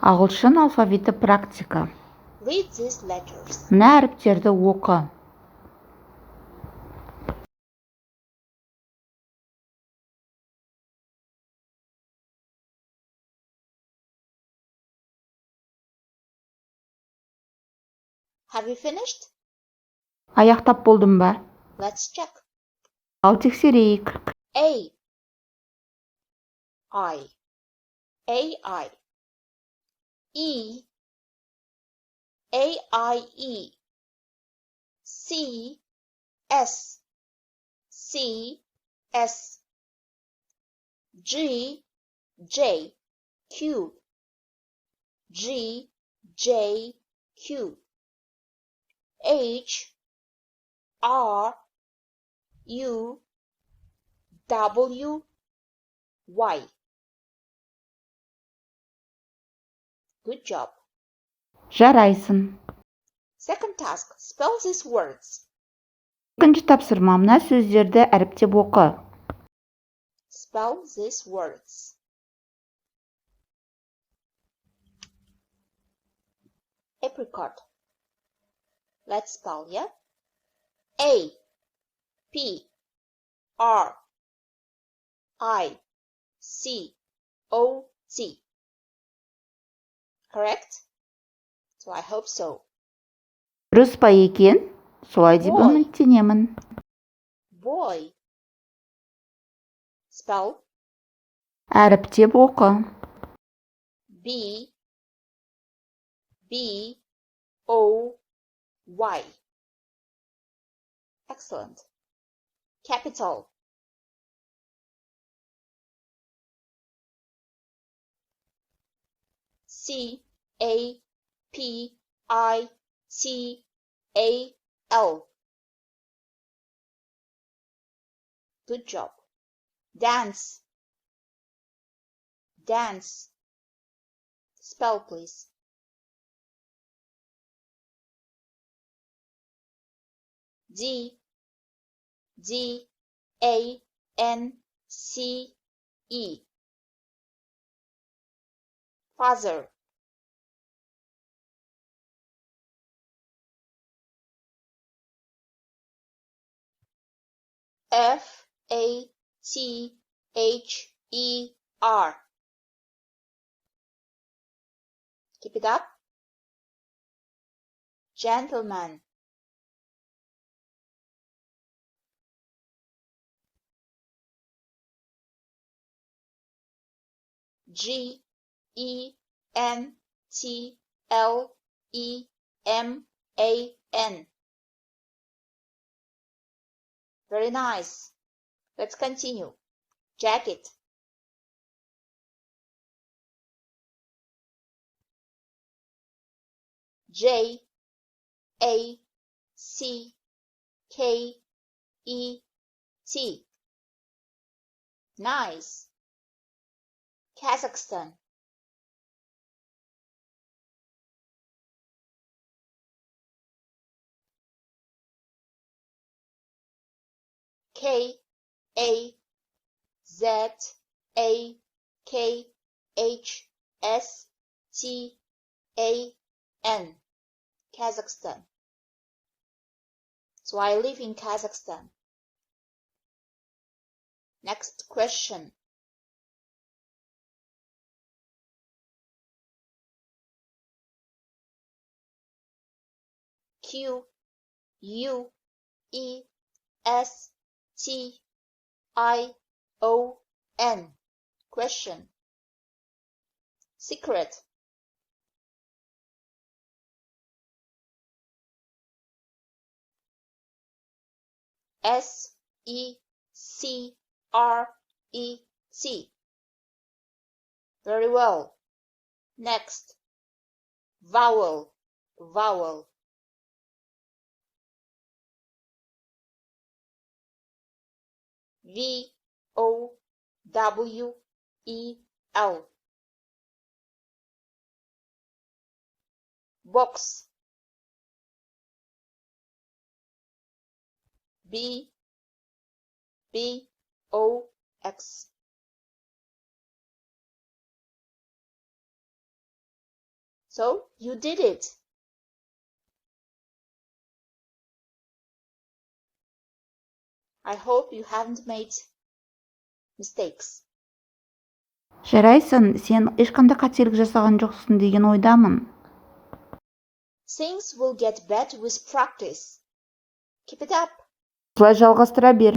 Ағылшын алфавиті практика. Read these letters. Мына әріптерді оқы. Have you finished? Аяқтап болдым ба? Let's check. Ал тексерейік. A I E A-I-E C S G J Q H R U W Y. Good job. Жарайсың. Second task. Spell these words. Екінші тапсырма, мына сөздерді әріптеп оқы. Spell these words. Apricot. Let's spell, yeah? A P R I C O T. Correct? So I hope so. Дұрыс па екен? Солай деп Boy. үміттенемін. Boy. Spell Әріптеп оқы. B O Y. Excellent. Capital. CAPITAL. Good job. Dance. Dance. Spell, please. DANCE. Father. FATHER. Keep it up. Gentleman. GENTLEMAN. Very nice. Let's continue. Jacket. JACKET. Nice. Kazakhstan. KAZAKHSTAN. Kazakhstan. So I live in Kazakhstan. Next question. QUESTION. Question. Secret. SECRET. Very well. Next. Vowel. VOWEL. Box. BOX. So you did it. I hope you haven't made mistakes. Жарайсың, сен ешқандай қателік жасаған жоқсың деген ойдамын. Things will get better with practice. Keep it up. Осылай жалғастыра бер.